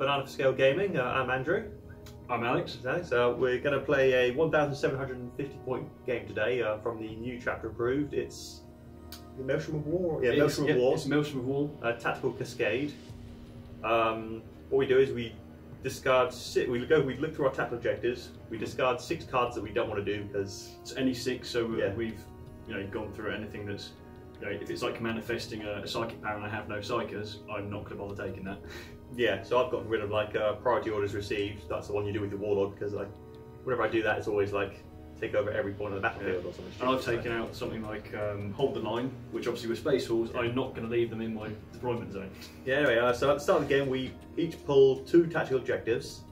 Banana for Scale Gaming. I'm Andrew. I'm Alex. We're going to play a 1,750 point game today from the new chapter improved. It's the Maelstrom of War. Yeah, Maelstrom of War. It's Maelstrom of War. Tactical Cascade. What we do is we discard. We look through our tactical objectives. We discard 6 cards that we don't want to do because it's any 6. So we've gone through anything that's. If it's like manifesting a psychic power and I have no psychers, I'm not going to bother taking that. Yeah, so I've gotten rid of like priority orders received. That's the one you do with your warlord because whenever I do that, it's always like take over every point of the battlefield or something. And I've taken out something like hold the line, which obviously with Space Horse, I'm not going to leave them in my deployment zone. Yeah, anyway, so at the start of the game, we each pull 2 tactical objectives.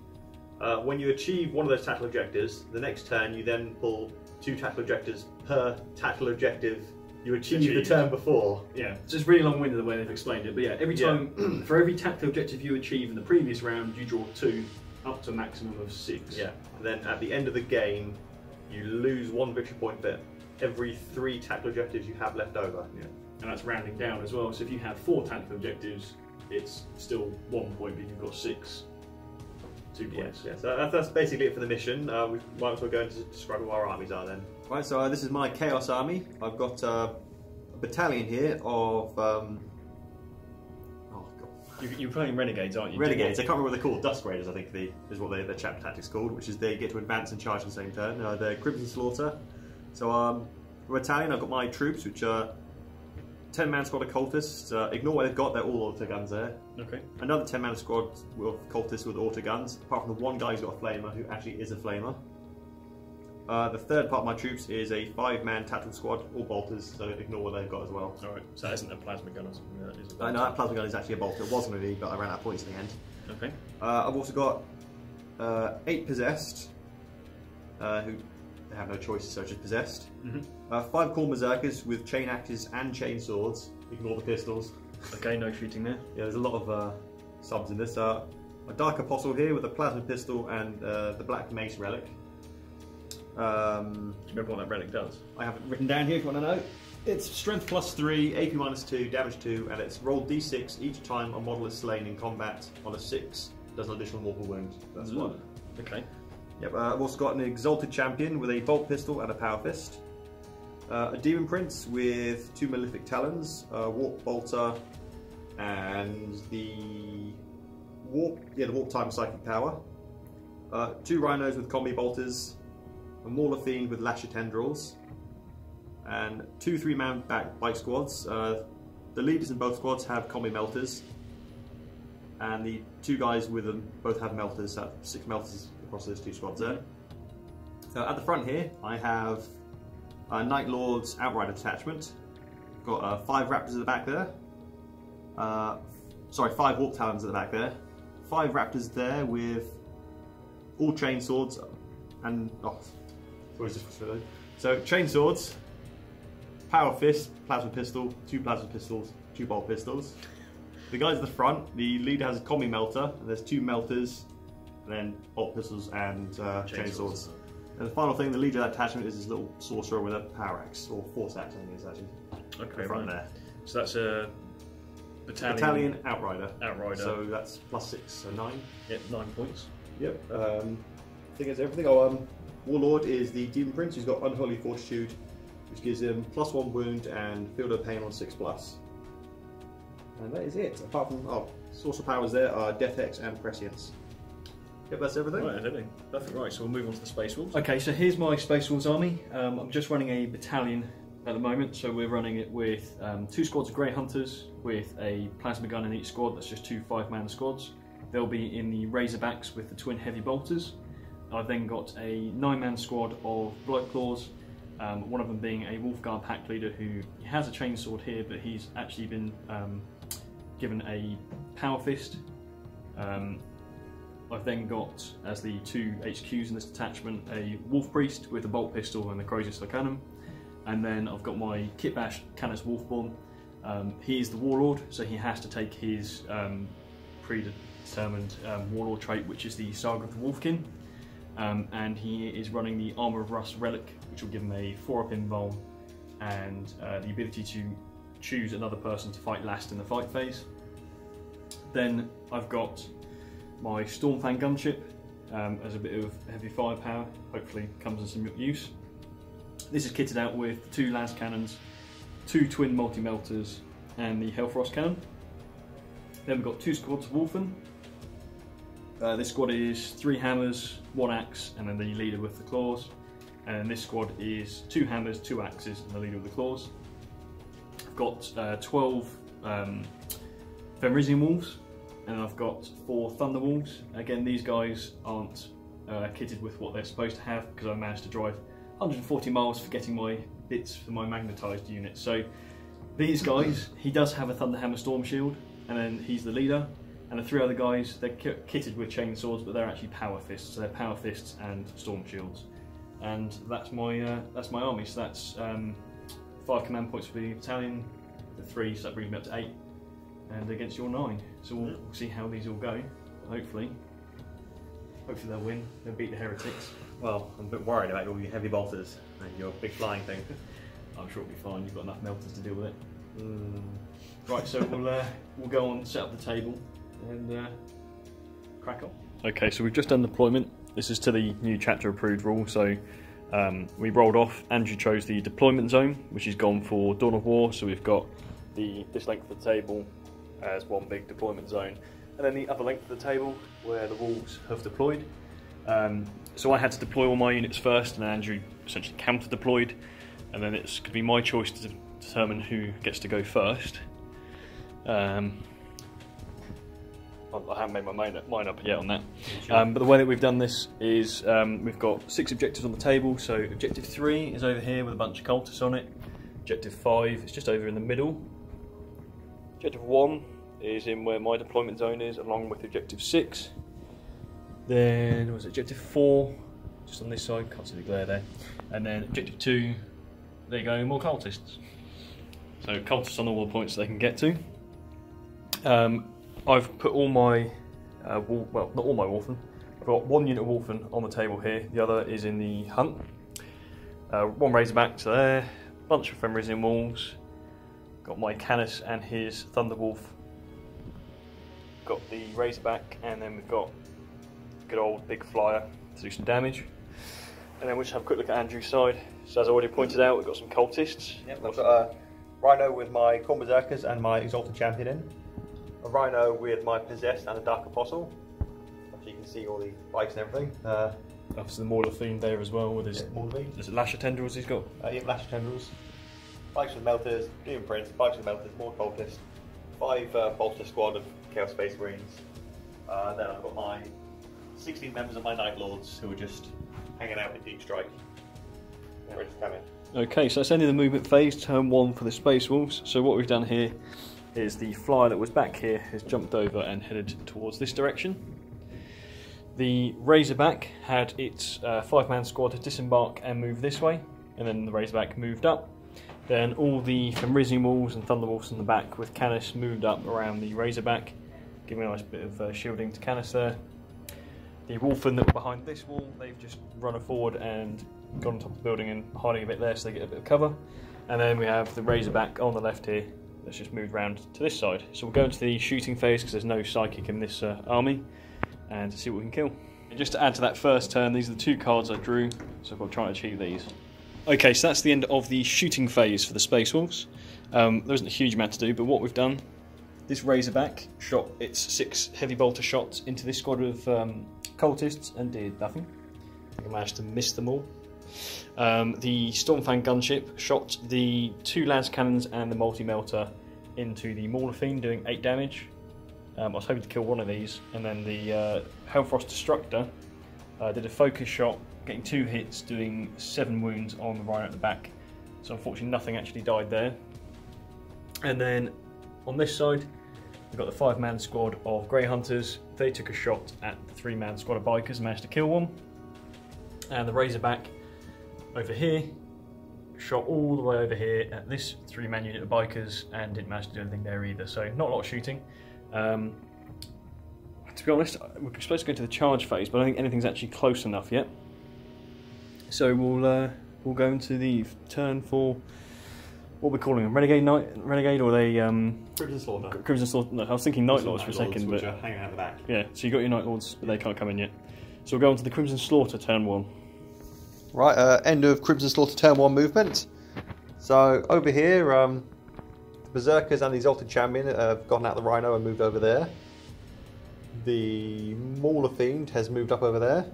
When you achieve one of those tactical objectives, the next turn you then pull 2 tactical objectives per tactical objective you achieved the turn before. Yeah, it's just really long-winded the way they've explained it, but yeah, every time, for every tactical objective you achieve in the previous round, you draw 2, up to a maximum of 6. Yeah, and then at the end of the game, you lose 1 victory point for every 3 tactical objectives you have left over. Yeah, and that's rounding down as well, so if you have 4 tactical objectives, it's still 1 point, but you've got 6. 2 points. Yeah, so that's basically it for the mission. We might as well go into describe what our armies are then. Right, so this is my Chaos Army. I've got a battalion here of... oh God. You're playing Renegades, aren't you? Renegades, I can't remember what they're called. Dusk Raiders, I think is what the chapter tactics called, which is they get to advance and charge in the same turn. They're Crimson Slaughter. So for battalion, I've got my troops, which are 10-man squad of cultists. Ignore what they've got, they're all auto guns there. Okay. Another 10-man squad of cultists with auto guns, apart from the one guy who's got a flamer, who actually is a flamer. The third part of my troops is a 5-man tactical squad, all bolters, so ignore what they've got as well. Alright, so that isn't a plasma gun or something, that is a bolter. No, that plasma gun is actually a bolter. It was going to be, but I ran out of points in the end. Okay. I've also got 8 possessed, who have no choices, so just possessed. 5 Khorne Berserkers with chain axes and chain swords. Ignore the pistols. Okay, no shooting there. Yeah, there's a lot of subs in this. A Dark Apostle here with a plasma pistol and the Black Mace relic. Do you remember what that relic does? I have it written down here if you want to know. It's strength +3, AP -2, damage 2, and it's roll d6 each time a model is slain in combat. On a 6, does an additional mortal wound. That's one. Okay. Yep. I've also got an Exalted Champion with a bolt pistol and a power fist. A Demon Prince with 2 Malefic Talons, a Warp Bolter, and the Warp Time Psychic Power. 2 Rhinos with Combi Bolters, a Mauler Fiend with Lasher Tendrils, and 2 3-man bike squads. The leaders in both squads have Combi Melters, and the 2 guys with them both have Melters, so 6 Melters across those 2 squads there. At the front here, I have Night Lord's Outrider detachment. Got 5 Raptors at the back there. Sorry, 5 Warp Talons at the back there. 5 Raptors there with all chain swords and so chain swords, power fist, plasma pistol, 2 plasma pistols, 2 bolt pistols. The guys at the front, the leader has a combi melter, and there's 2 melters, and then bolt pistols and chain swords. And the final thing, the leader of that attachment is this little sorcerer with a power axe, or force axe I think it is actually. Okay, front there. So that's a battalion outrider. Outrider. So that's +6, so 9. Yep, 9 points. Yep. I think that's everything. Warlord is the Demon Prince who's got Unholy Fortitude, which gives him +1 wound and Field of Pain on 6+. And that is it. Apart from sorcerer powers there are Death Hex and Prescience. Yep, that's everything. Right, that's everything. Perfect. Right, so we'll move on to the Space Wolves. Okay, so here's my Space Wolves army. I'm just running a battalion at the moment, so we're running it with 2 squads of Grey Hunters with a plasma gun in each squad. That's just 2 5-man squads. They'll be in the Razorbacks with the twin heavy bolters. I've then got a 9-man squad of Blood Claws, one of them being a Wolfguard pack leader who has a chainsword here, but he's actually been given a power fist. I've then got, as the 2 HQs in this detachment, a Wolf Priest with a bolt pistol and a Crozius Arcanum. And then I've got my Kitbash Canis Wolfborn. He's the Warlord, so he has to take his predetermined Warlord trait, which is the Saga of the Wolfkin. And he is running the Armour of Rust Relic, which will give him a 4-up invuln and the ability to choose another person to fight last in the fight phase. Then I've got my Stormfang gunship as a bit of heavy firepower, hopefully comes in some use. This is kitted out with 2 las cannons, 2 twin multi-melters and the Hellfrost cannon. Then we've got 2 squads of Wolfen. This squad is 3 hammers, 1 axe and then the leader with the claws. And this squad is 2 hammers, 2 axes and the leader with the claws. I've got 12 Fenrisian wolves and I've got 4 Thunder wolves. Again, these guys aren't kitted with what they're supposed to have because I managed to drive 140 miles for getting my bits for my magnetised unit. So these guys, he does have a Thunderhammer Storm Shield and then he's the leader. And the 3 other guys, they're kitted with chainswords, but they're actually power fists. So they're power fists and storm shields. And that's my army. So that's 5 command points for the battalion, the 3, so that brings me up to 8, and against your 9. So we'll see how these all go. Hopefully they'll win. They'll beat the heretics. Well, I'm a bit worried about all your heavy bolters and your big flying thing. I'm sure it'll be fine. You've got enough melters to deal with it. Right, so we'll go on, set up the table, and crack on. Okay, so we've just done deployment. This is to the new chapter approved rule. So we rolled off. Andrew chose the deployment zone, which is gone for Dawn of War. So we've got this length of the table as one big deployment zone, and then the other length of the table where the wolves have deployed. So I had to deploy all my units first, and Andrew essentially counter deployed, and then it's going to be my choice to determine who gets to go first. I haven't made my mind up yet on that. Sure. But the way that we've done this is we've got 6 objectives on the table. So objective 3 is over here with a bunch of cultists on it. Objective 5 is just over in the middle. Objective 1 is in where my deployment zone is, along with objective 6. Then what was it, objective 4, just on this side, can't see the glare there. And then objective 2, there you go, more cultists. So cultists on all the points they can get to. I've put all my, well, not all my Wolfen. I've got 1 unit of Wolfen on the table here, the other is in the hunt. 1 Razorback to there, bunch of Fenrisian wolves. Got my Canis and his Thunderwolf. Got the Razorback, and then we've got good old big flyer to do some damage. And then we'll just have a quick look at Andrew's side. So as I already pointed out, we've got some cultists. Yep, I've got a Rhino with my Corn Berserkers and my Exalted Champion in. A Rhino with my Possessed and a Dark Apostle. So you can see all the bikes and everything. That's the Mauler theme there as well with his is it Lasher Tendrils he's got? Yeah, Lasher Tendrils. Bikes with melters, Doom Prince, bikes with melters, more cultists. 5 bolter squad of Chaos Space Marines. Then I've got my 16 members of my Night Lords who are just hanging out with Deep Strike. Ready to come in. Okay, so that's ending the movement phase, turn 1 for the Space Wolves. So what we've done here is the flyer that was back here has jumped over and headed towards this direction. The Razorback had its 5-man squad disembark and move this way, and then the Razorback moved up. Then all the Fenrisian wolves and Thunderwolves in the back with Canis moved up around the Razorback, giving a nice bit of shielding to Canis there. The Wolfen that were behind this wall, they've just run forward and gone on top of the building and hiding a bit there so they get a bit of cover. And then we have the Razorback on the left here that's just moved round to this side. So we'll go into the shooting phase because there's no psychic in this army, and to see what we can kill. And just to add to that first turn, these are the 2 cards I drew, so I've got to try and achieve these. Okay, so that's the end of the shooting phase for the Space Wolves. There isn't a huge amount to do, but what we've done, this Razorback shot its 6 heavy bolter shots into this squad of cultists and did nothing. I managed to miss them all. The Stormfang gunship shot the 2 las cannons and the multi-melter into the Mauler Fiend, doing 8 damage. I was hoping to kill one of these, and then the Hellfrost Destructor did a focus shot, getting 2 hits, doing 7 wounds on the Rhino at the back. So unfortunately nothing actually died there. And then on this side, we've got the 5-man squad of Grey Hunters. They took a shot at the 3-man squad of Bikers and managed to kill one. And the Razorback over here shot all the way over here at this 3-man unit of Bikers and didn't manage to do anything there either. So not a lot of shooting. To be honest, we're supposed to go to the charge phase, but I don't think anything's actually close enough yet. So we'll go into the turn for what we're calling them, Renegade, or they Crimson Slaughter. Crimson Slaughter. No, I was thinking Night Lords for a second, which but are hanging out the back. yeah. So you got your Night Lords, but they can't come in yet. So we'll go on to the Crimson Slaughter turn 1. Right, end of Crimson Slaughter turn 1 movement. So over here, the Berserkers and the Exalted Champion have gotten out the Rhino and moved over there. The Mauler Fiend has moved up over there.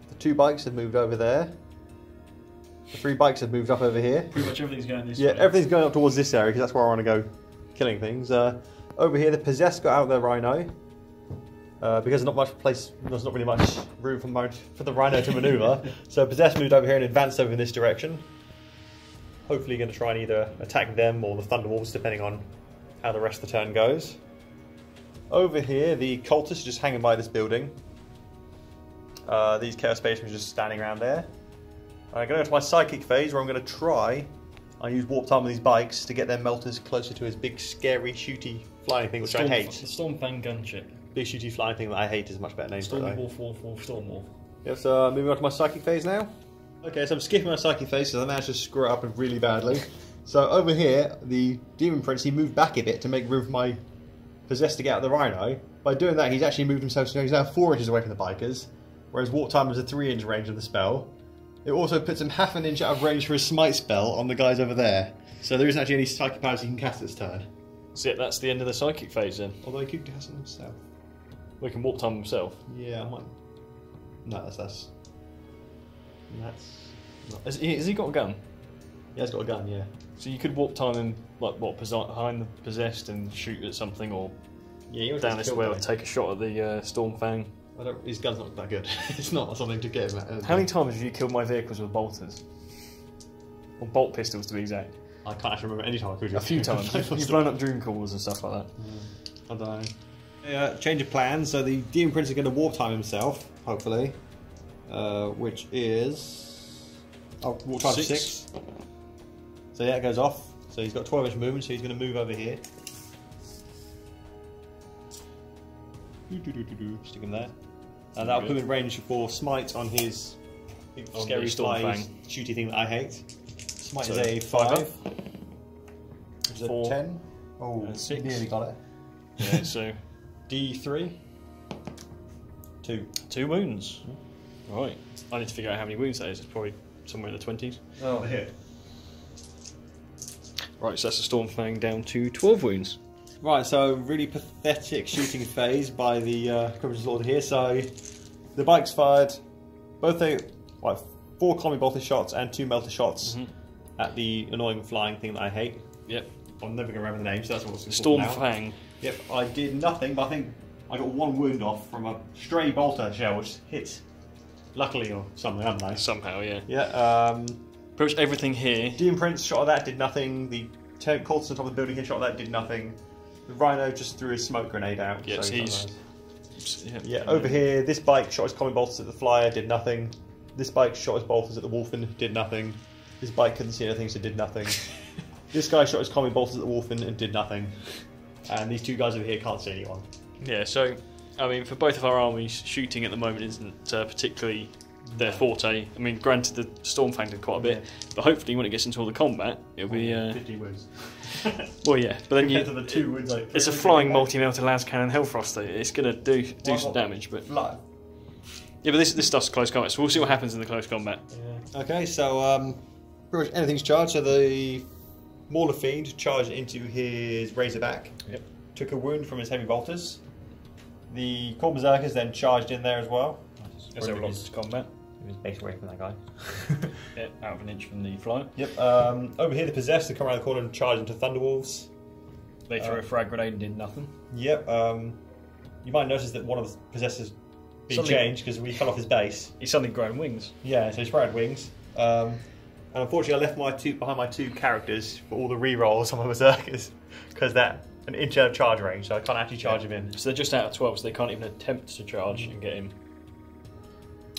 The 2 bikes have moved over there. The 3 bikes have moved up over here. Pretty much everything's going this way. Yeah, everything's going up towards this area because that's where I want to go killing things. Over here, the Possessed got out their Rhino. Because there's not much place, there's not really much room for the Rhino to manoeuvre. So Possessed moved over here and advanced over in this direction. Hopefully going to try and either attack them or the Thunderwolves, depending on how the rest of the turn goes. Over here, the Cultists are just hanging by this building. These Chaos Spacemen are just standing around there. I'm going to go to my Psychic phase, where I'm going to try and use Warp Time on these bikes to get their melters closer to his big, scary, shooty flying thing, which I hate. The Stormfang gunship. Big, shooty flying thing that I hate is a much better name for it. Stormwolf. Yep, so moving on to my Psychic phase now. Okay, so I'm skipping my Psychic phase because I managed to screw it up really badly. So over here, the Demon Prince, he moved back a bit to make room for my Possessed to get out of the Rhino. By doing that, he's actually moved himself, so he's now 4 inches away from the bikers, whereas Warp Time is a 3-inch range of the spell. It also puts him half an inch out of range for his Smite spell on the guys over there. So there isn't actually any Psychic powers he can cast this turn. So yeah, that's the end of the Psychic phase then. Although he could cast it himself. We can Warp Time himself. Yeah, I might. No, that's not. Has he got a gun? He has got a gun, yeah. So you could Warp Time him, like what, behind the Possessed and shoot at something, or down this way, or take a shot at the Stormfang. His gun's not that good. It's not something to get him at. How many times have you killed my vehicles with bolters? Or bolt pistols, to be exact. I can't actually remember any time I killed you. A few times. You've blown up Dream Callers and stuff like that. I don't know. Change of plans. So the Demon Prince is going to Warp Time himself, hopefully. Which is... Oh, Warp Time 6. So yeah, it goes off. So he's got 12-inch movement, so he's going to move over here. Stick him there. And that'll put him in range for Smite on his big, scary fly shooty thing that I hate. Smite is a 5. Which is a 10. Oh, 6. Nearly got it. Yeah, so D3. 2. 2 wounds. Right. I need to figure out how many wounds that is. It's probably somewhere in the 20s. Oh, here. Right, so that's a Stormfang down to 12 wounds. Right, so really pathetic shooting phase by the Crimson Slaughter here. So the bikes fired both 4 Commie Bolter shots and 2 Melter shots at the annoying flying thing that I hate. Yep. I'm never going to remember the name, so that's what's Stormfang. Yep, I did nothing, but I think I got 1 wound off from a stray bolter shell, which hit luckily or something, I don't know. Somehow, yeah. Yeah, pretty much everything here. Demon Prince shot at that, did nothing. The Cultist on top of the building here shot at that, did nothing. The Rhino just threw his smoke grenade out. Yes, so yeah, over here, this bike shot his Commie Bolters at the Flyer, did nothing. This bike shot his bolters at the Wolfen, did nothing. This bike couldn't see anything, so did nothing. This guy shot his Commie Bolters at the Wolfen and did nothing. And these 2 guys over here can't see anyone. Yeah, so, I mean, for both of our armies, shooting at the moment isn't particularly their forte. I mean, granted, the Stormfang did quite a bit, but hopefully when it gets into all the combat, it'll be... 50 wounds. Well, yeah, but then compared to the 2 wounds, it's a flying multi-melter Las Cannon Hellfrost. It's going to do some damage, but... Yeah, but this stuff's close combat, so we'll see what happens in the close combat. Yeah. Okay, so pretty much anything's charged. So the Mauler Fiend charged into his Razorback. Yep. Took a wound from his Heavy Bolters. The Core Berserkers then charged in there as well. As they were lost to combat. He was based away from that guy. Yeah, out of an inch from the flyer. Yep. Over here, the Possessed have come around the corner and charged into Thunderwolves. They threw a frag grenade and did nothing. Yep. You might notice that one of the Possessors been changed because we fell off his base. He's suddenly grown wings. Yeah, so he's grown wings. And unfortunately, I left behind my 2 characters for all the re-rolls on my Berserkers because that an inch out of charge range, so I can't actually charge him in. So they're just out of 12, so they can't even attempt to charge and get him.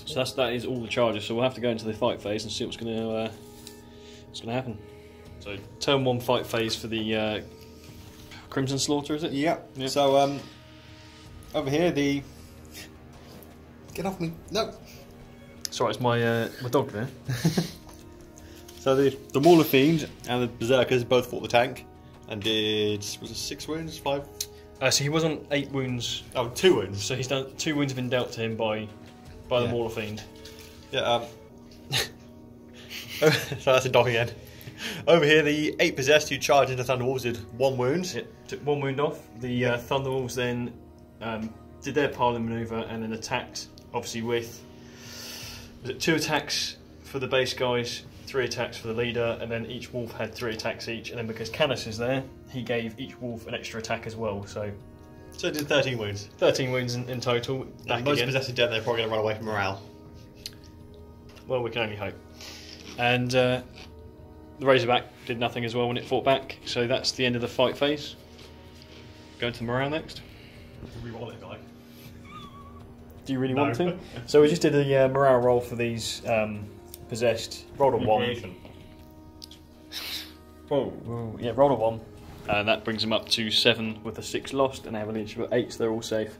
So that is all the charges. So we'll have to go into the fight phase and see what's going to happen. So turn 1 fight phase for the Crimson Slaughter, is it? Yeah. Yep. So over here the get off me! No. Sorry, it's my dog there. So the Mauler Fiend and the Berserkers both fought the tank and did, was it 6 wounds, 5? So he was on 8 wounds. Oh, 2 wounds. So he's done 2 wounds have been dealt to him by the Mauler Fiend. Yeah. So that's a dog again. Over here, the 8 possessed who charged into Thunderwolves did 1 wound. It took 1 wound off. The Thunderwolves then did their piling manoeuvre and then attacked, obviously with 2 attacks for the base guys, 3 attacks for the leader, and then each wolf had 3 attacks each. And then because Canis is there, he gave each wolf an extra attack as well. So it did 13 wounds. 13 wounds in total. Most possessed are dead. They're probably going to run away from morale. Well, we can only hope. And the Razorback did nothing as well when it fought back. So that's the end of the fight phase. Going to the morale next. Reroll it, guy. Do you really want to? So we just did a morale roll for these possessed. Rolled a 1. Whoa. Yeah, rolled a 1. And that brings them up to 7 with a 6 lost, and they have an each of 8, so they're all safe.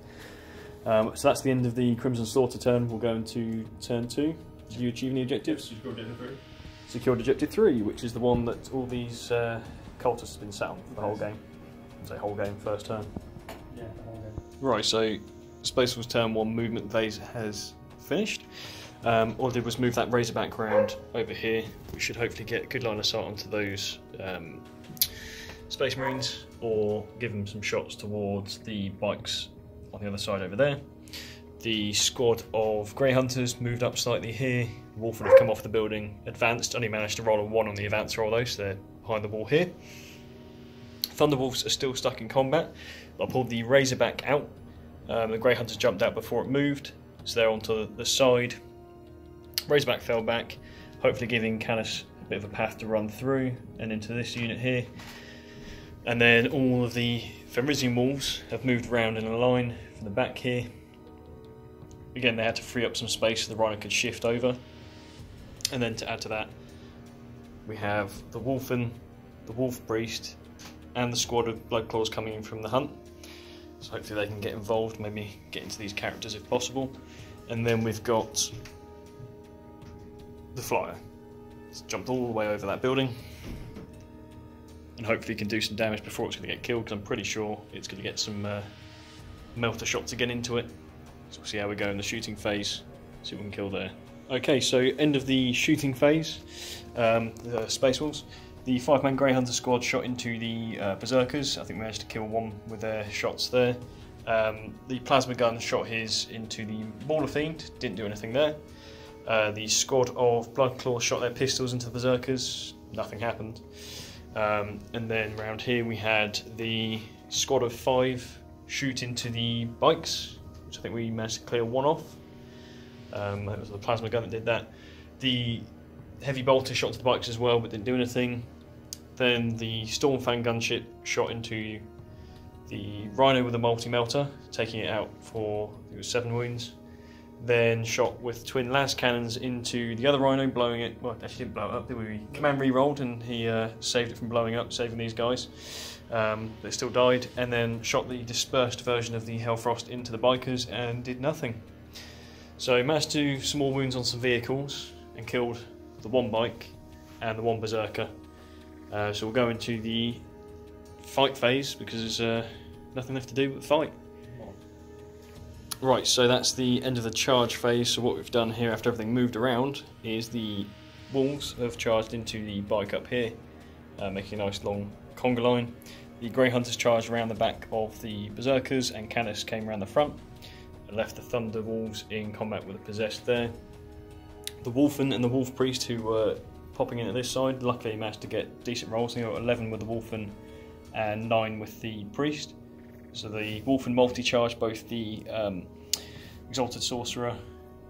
So that's the end of the Crimson Slaughter turn. We'll go into turn 2. Did you achieve any objectives? Secured objective 3, which is the one that all these cultists have been sat on for the whole game. I'd say whole game, first turn. Yeah, the whole game. Right, so Space Wolves turn 1 movement phase has finished. All I did was move that Razorback round over here. We should hopefully get a good line of sight onto those Space Marines, or give them some shots towards the bikes on the other side over there. The squad of Grey Hunters moved up slightly here. Wolfen have come off the building, advanced, only managed to roll a 1 on the advance roll though, so they're behind the wall here. Thunderwolves are still stuck in combat. I pulled the Razorback out. The Grey Hunters jumped out before it moved, so they're onto the side. Razorback fell back, hopefully giving Canis a bit of a path to run through and into this unit here. And then all of the Fenrisian Wolves have moved around in a line from the back here. Again, they had to free up some space so the Rhino could shift over. And then to add to that, we have the Wolfen, the Wolf Priest, and the squad of Bloodclaws coming in from the hunt. So hopefully they can get involved, maybe get into these characters if possible. And then we've got the Flyer. It's jumped all the way over that building. And hopefully can do some damage before it's going to get killed, because I'm pretty sure it's going to get some melter shots to get into it. So we'll see how we go in the shooting phase, see what we can kill there. Okay, so end of the shooting phase, the Space Wolves. The 5-man Grey Hunter squad shot into the Berserkers. I think we managed to kill 1 with their shots there. The plasma gun shot his into the Mauler Fiend, didn't do anything there. The squad of Bloodclaws shot their pistols into the Berserkers, nothing happened. And then round here we had the squad of 5 shoot into the bikes, which I think we managed to clear 1 off. That was the plasma gun that did that. The heavy bolter shot to the bikes as well, but didn't do anything. Then the Stormfang gunship shot into the Rhino with a multi-melter, taking it out for, I think it was 7 wounds. Then shot with twin las cannons into the other Rhino, blowing it. Well, actually didn't blow it up, did we? Command re-rolled and he saved it from blowing up, saving these guys. They still died, and then shot the dispersed version of the Hellfrost into the bikers and did nothing. So managed to do some more wounds on some vehicles and killed the 1 bike and the 1 Berserker. So we'll go into the fight phase because there's nothing left to do but fight. Right, so that's the end of the charge phase. So what we've done here after everything moved around is the Wolves have charged into the bike up here, making a nice long conga line. The Grey Hunters charged around the back of the Berserkers, and Canis came around the front and left the Thunder Wolves in combat with the possessed there. The Wolfen and the Wolf Priest, who were popping in at this side, luckily managed to get decent rolls. They got 11 with the Wolfen and 9 with the Priest. So the Wolfen multi-charged both the Exalted Sorcerer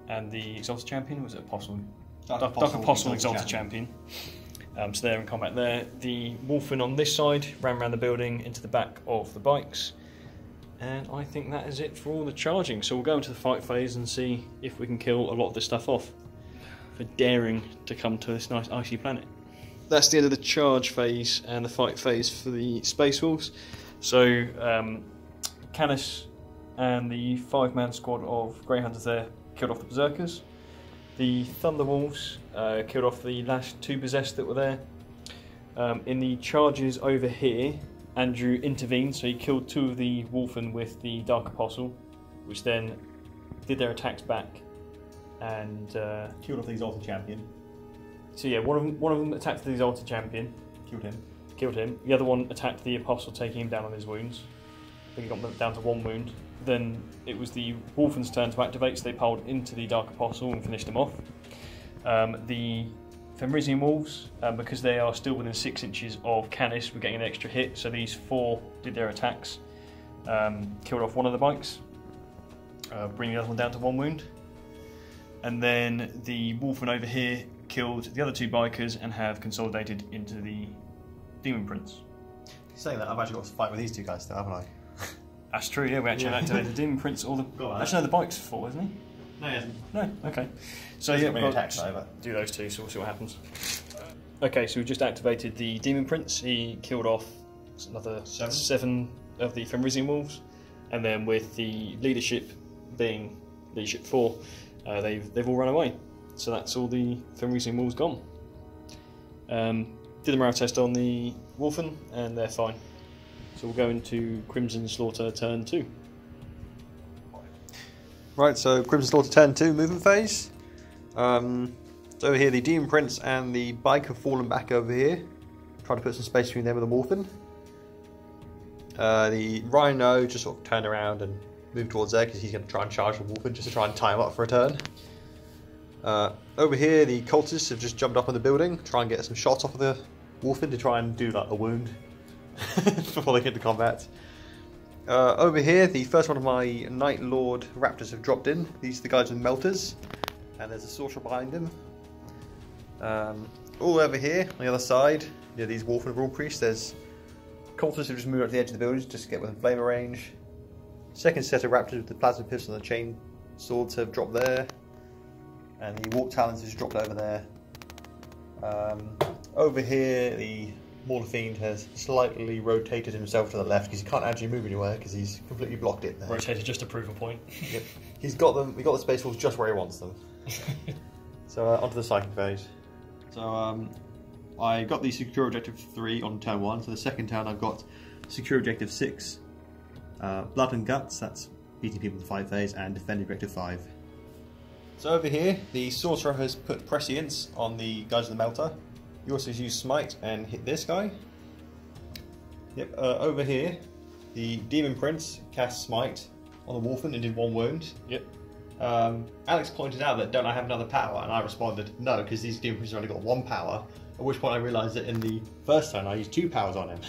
and the Exalted Champion. Was it Apostle? Dark Apostle Exalted Champion. So they're in combat there. The Wolfen on this side ran around the building into the back of the bikes. And I think that is it for all the charging. So we'll go into the fight phase and see if we can kill a lot of this stuff off for daring to come to this nice icy planet. That's the end of the charge phase and the fight phase for the Space Wolves. So Canis and the 5-man squad of Grey Hunters there killed off the Berserkers. The Thunderwolves killed off the last 2 possessed that were there. In the charges over here, Andrew intervened, so he killed 2 of the Wolfen with the Dark Apostle, which then did their attacks back and killed off the Exalted Champion. So yeah, one of them attacked the Exalted Champion, killed him. The other one attacked the Apostle, taking him down on his wounds. I think he got down to 1 wound. Then it was the Wolfen's turn to activate, so they piled into the Dark Apostle and finished him off. The Fenrisian Wolves, because they are still within 6 inches of Canis, were getting an extra hit, so these 4 did their attacks, killed off one of the bikes, bringing the other one down to 1 wound. And then the Wolfen over here killed the other 2 bikers and have consolidated into the Demon Prince. Saying that, I've actually got to fight with these 2 guys still, haven't I? That's true, yeah, we actually activated the Demon Prince. Actually, no, the bike's 4, isn't he? No, he hasn't. No, okay. So yeah, we'll do those 2, so we'll see what happens. Okay, so we just activated the Demon Prince. He killed off another 7 of the Fenrisian Wolves, and then with the leadership being leadership 4, they've all run away. So that's all the Fenrisian Wolves gone. Did the morale test on the Wolfen, and they're fine. So we'll go into Crimson Slaughter turn 2. Right, so Crimson Slaughter turn 2 movement phase. So over here the Demon Prince and the bike have fallen back over here. Trying to put some space between them and the Wolfen. The Rhino just sort of turned around and moved towards there because he's going to try and charge the Wolfen just to try and tie him up for a turn. Over here the Cultists have just jumped up on the building, try and get some shots off of the Wolfen to try and do like a wound before they get to combat. Over here, the first one of my Night Lord Raptors have dropped in. These are the guys with melters, and there's a sorcerer behind him. All over here, on the other side, near these Wolfen Brawl Priests, there's Cultists who just moved up to the edge of the building just to get within flamer range. Second set of Raptors with the Plasma Pistol and the Chain Swords have dropped there, and the Warp Talons has dropped over there. Over here, the Mauler Fiend has slightly rotated himself to the left because he can't actually move anywhere because he's completely blocked it there. Rotated just to prove a point. Yep. He's got them. We got the Space Wolves just where he wants them. So onto the psychic phase. So I got the secure objective 3 on turn 1. So the second turn I've got secure objective 6, blood and guts. That's beating people in the 5 phase, and defend objective 5. So over here, the sorcerer has put prescience on the guys with the melter. You also use smite and hit this guy. Yep. Over here, the Demon Prince cast smite on the Wolfen and did 1 wound. Yep. Alex pointed out that don't I have another power, and I responded no, because these Demon Princes only got 1 power. At which point I realised that in the first turn I used 2 powers on him.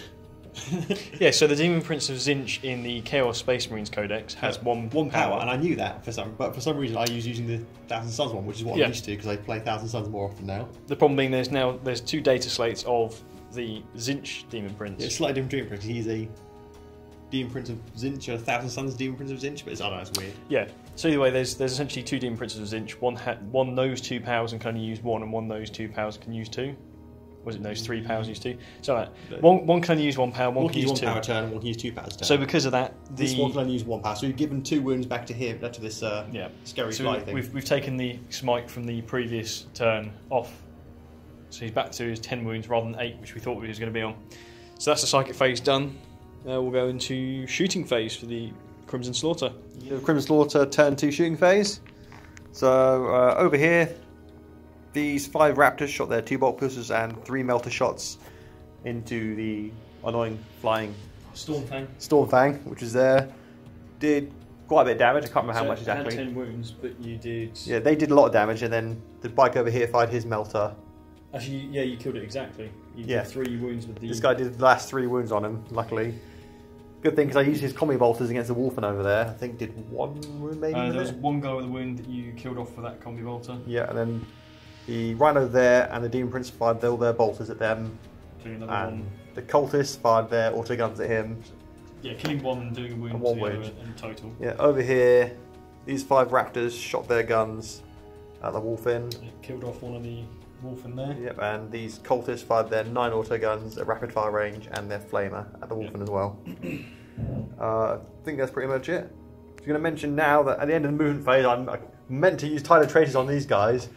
Yeah, so the Demon Prince of Zinch in the Chaos Space Marines Codex has one power, and I knew that but for some reason I was using the Thousand Suns one, which is what I'm used to because I play Thousand Suns more often now. The problem being there's 2 data slates of the Zinch Demon Prince. Yeah, it's slightly different Demon Prince. He's a Demon Prince of Zinch, a Thousand Suns Demon Prince of Zinch, but I don't know, it's weird. Yeah. So either way, there's essentially 2 Demon Princes of Zinch. One knows 2 powers and can only use 1, and one knows 2 powers can use 2. Was it those 3 powers use 2? So one can only use 1 power, one can use 2. One power turn, and one can use 2 powers turn. So because of that, this one can only use 1 power. So we've given 2 wounds back to him, to this scary fly thing. We've taken the smite from the previous turn off. So he's back to his 10 wounds rather than 8, which we thought he was going to be on. So that's the psychic phase done. We'll go into shooting phase for the Crimson Slaughter. Crimson Slaughter turn 2 shooting phase. So over here, these 5 Raptors shot their 2 bolt pistols and 3 melter shots into the annoying flying Stormfang, which is there. Did quite a bit of damage. I can't remember how much exactly. You had 10 wounds, but you did. Yeah, they did a lot of damage, and then the bike over here fired his melter. Actually, yeah, you killed it exactly. You did 3 wounds with the. This guy did the last 3 wounds on him, luckily. Good thing, because I used his combi bolters against the Wolfen over there. I think did 1 wound maybe. There was 1 guy with a wound that you killed off for that combi bolter. Yeah, and then the Rhino there and the Demon Prince fired all their bolters at them. And one. The Cultists fired their auto guns at him. Yeah, killing 1 and doing a wound, and 1 wound in total. Yeah, over here, these 5 Raptors shot their guns at the Wolfen. Killed off 1 of the Wolfen there. Yep, and these Cultists fired their 9 auto guns at rapid fire range and their flamer at the Wolfen as well. I think that's pretty much it. I'm going to mention now that at the end of the movement phase, I'm meant to use Tidal Traces on these guys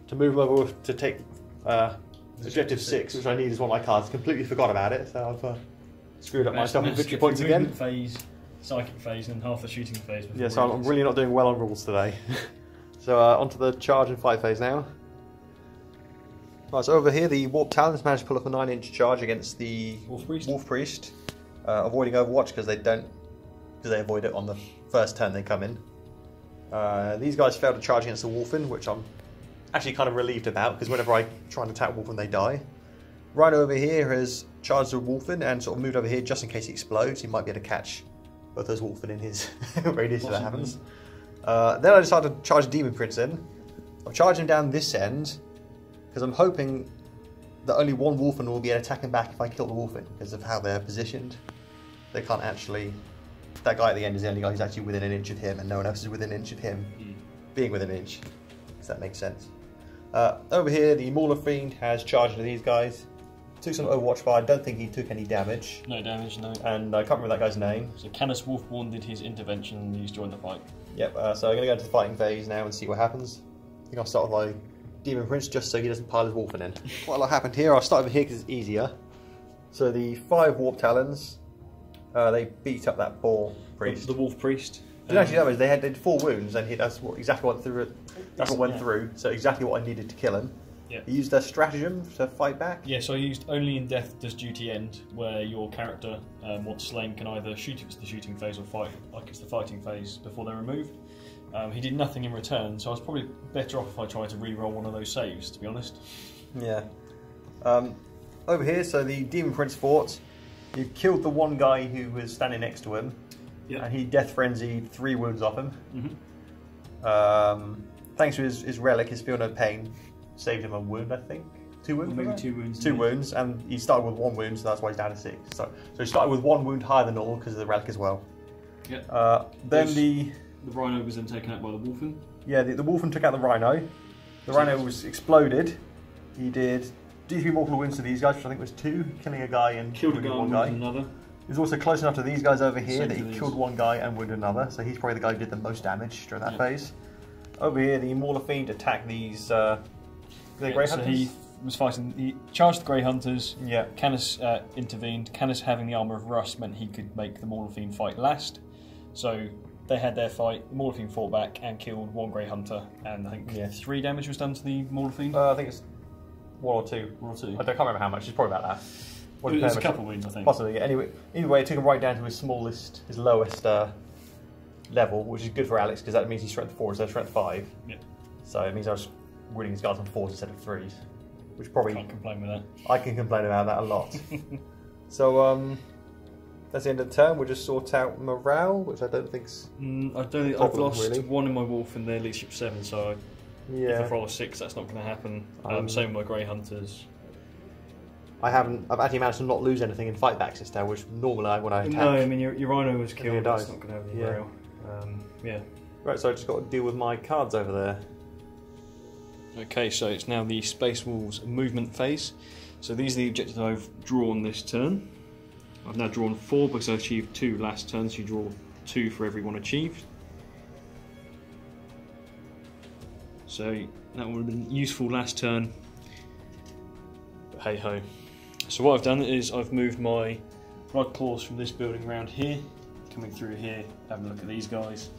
to move them over to take Objective 6, which I need as one of my cards. Completely forgot about it, so I've screwed up myself with victory points again. Phase, psychic phase, and half the shooting phase. Yeah, so I'm really not doing well on rules today. So onto the charge and fight phase now. Right, so over here the Warp Talons managed to pull off a 9-inch charge against the Wolf Priest, avoiding Overwatch because they avoid it on the first turn they come in. These guys failed to charge against the Wolfen, which I'm actually kind of relieved about because whenever I try and attack Wolfen they die. Rhino over here has charged the Wolfen and sort of moved over here just in case he explodes. He might be able to catch both those Wolfen in his radius if that happens. Then I decided to charge Demon Prince in. I'm charging down this end because I'm hoping that only one Wolfen will be attacking back if I kill the Wolfen because of how they're positioned. They can't actually... That guy at the end is the only guy who's actually within an inch of him and no one else is within an inch of him being within an inch. Does that make sense? Over here the Mauler Fiend has charged into these guys. Took some Overwatch fire, I don't think he took any damage. No damage, no. And I can't remember that guy's name. So Canis Wolfborn did his intervention and he's joined the fight. Yep, so I'm going to go into the fighting phase now and see what happens. I think I'll start with my Demon Prince just so he doesn't pile his Wolfen in. Quite a lot happened here. I'll start over here because it's easier. So the 5 Warp Talons, they beat up that Boar Priest. The Wolf Priest. Didn't actually damage, they did 4 wounds and that's exactly what went through, so exactly what I needed to kill him. Yeah. You used their stratagem to fight back? Yeah, so I used only in death does duty end, where your character, once slain, can either shoot if it's the shooting phase or fight like it's the fighting phase before they're removed. He did nothing in return, so I was probably better off if I tried to re-roll one of those saves, to be honest. Yeah. Over here, so the Demon Prince fought. He killed the one guy who was standing next to him, and he Death Frenzied 3 wounds off him. Thanks to his relic, his Feel No Pain saved him a wound, I think. 2 wounds? Maybe 2 wounds. 2 wounds, and he started with 1 wound, so that's why he's down to 6. So he started with 1 wound higher than normal because of the relic as well. Yeah. Then the Rhino was then taken out by the Wolfen. Yeah, the Wolfen took out the Rhino. The Rhino was exploded. He did D3 mortal wounds to these guys, which I think was 2, killing a guy and killed one guy. Another. He was also close enough to these guys over here that he killed 1 guy and wounded another, so he's probably the guy who did the most damage during that phase. Over here, the Mauler Fiend attacked these Grey Hunters. So he was fighting, he charged the Grey Hunters, yeah. Canis intervened. Canis having the Armour of Rust meant he could make the Mauler Fiend fight last. So they had their fight, the Mauler Fiend fought back and killed 1 Grey Hunter, and I think 3 damage was done to the Mauler Fiend. I think it's 1 or 2. 1 or 2. I can't remember how much, it's probably about that. It was a couple of wounds, I think. Possibly, yeah. Anyway, either way, it took him right down to his smallest, his lowest level, which is good for Alex because that means he's strength 4 instead of strength 5. Yeah. So it means I was winning his guards on 4s instead of 3s, which probably can't complain with that. I can complain about that a lot. So that's the end of the turn. We'll just sort out morale, which I don't think's. I don't think I've lost 1 in my Wolf and their leadership 7, so if I roll a 6, that's not going to happen. Same with my Grey Hunters. I've actually managed to not lose anything in fight backs this now, which normally when I attack. No, I mean your Rhino was killed. That's not going to have any morale. Yeah. Right, so I just got to deal with my cards over there. Okay, so it's now the Space Wolves movement phase. So these are the objectives I've drawn this turn. I've now drawn 4 because I achieved 2 last turn, so you draw 2 for every 1 achieved. So that would have been useful last turn, but hey ho. So what I've done is I've moved my Blood Claws from this building around here, coming through here, having a look at these guys.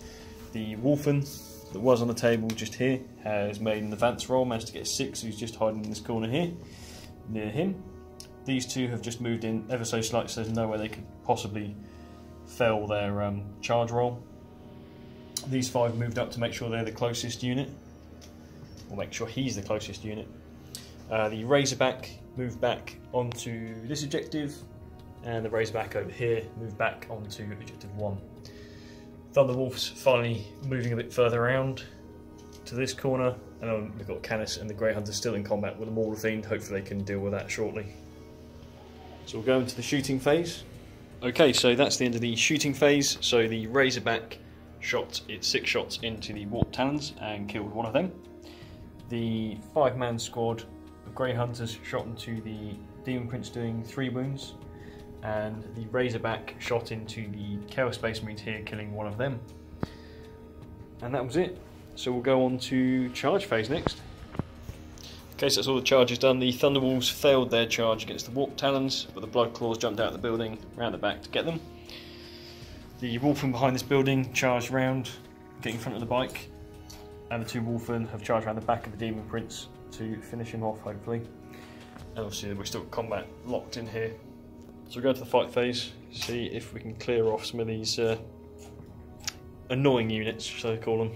The Wolfen that was on the table just here has made an advance roll, managed to get a 6, so he's just hiding in this corner here, near him. These 2 have just moved in ever so slightly, so there's no way they could possibly fail their charge roll. These 5 moved up to make sure they're the closest unit, or make sure he's the closest unit. The Razorback moved back onto this objective, and the Razorback over here moved back onto objective 1. Thunderwolf's finally moving a bit further around to this corner, and then we've got Canis and the Grey Hunter still in combat with the Mauler Fiend. Hopefully they can deal with that shortly. So we'll go into the shooting phase. Okay, so that's the end of the shooting phase. So the Razorback shot its 6 shots into the Warp Talons and killed 1 of them. The 5-man squad of Grey Hunters shot into the Demon Prince doing 3 wounds, and the Razorback shot into the Chaos Space Marines here, killing 1 of them. And that was it. So we'll go on to charge phase next. Okay, so that's all the charges done. The Thunderwolves failed their charge against the Warp Talons, but the Blood Claws jumped out of the building, round the back to get them. The Wolfen behind this building charged round, getting in front of the bike, and the two Wolfen have charged around the back of the Demon Prince to finish him off, hopefully. And obviously we've still got combat locked in here. So we'll go to the fight phase, see if we can clear off some of these annoying units, shall I call them.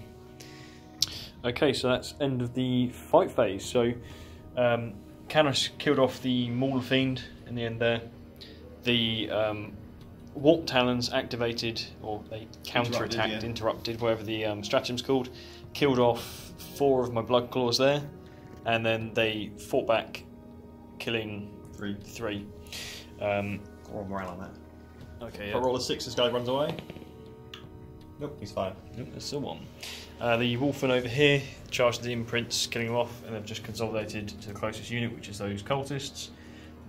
Okay, so that's end of the fight phase. So Canis killed off the Mauler Fiend in the end there. The Warp Talons activated, or they counter-attacked, interrupted, whatever the stratagem's called. Killed off 4 of my Blood Claws there, and then they fought back, killing 3. Roll morale on that. Okay, if I roll a 6, this guy runs away. Nope, he's fine. Nope, there's still 1. The Wolfen over here charged the Demon Prince, killing him off, and they've just consolidated to the closest unit, which is those cultists.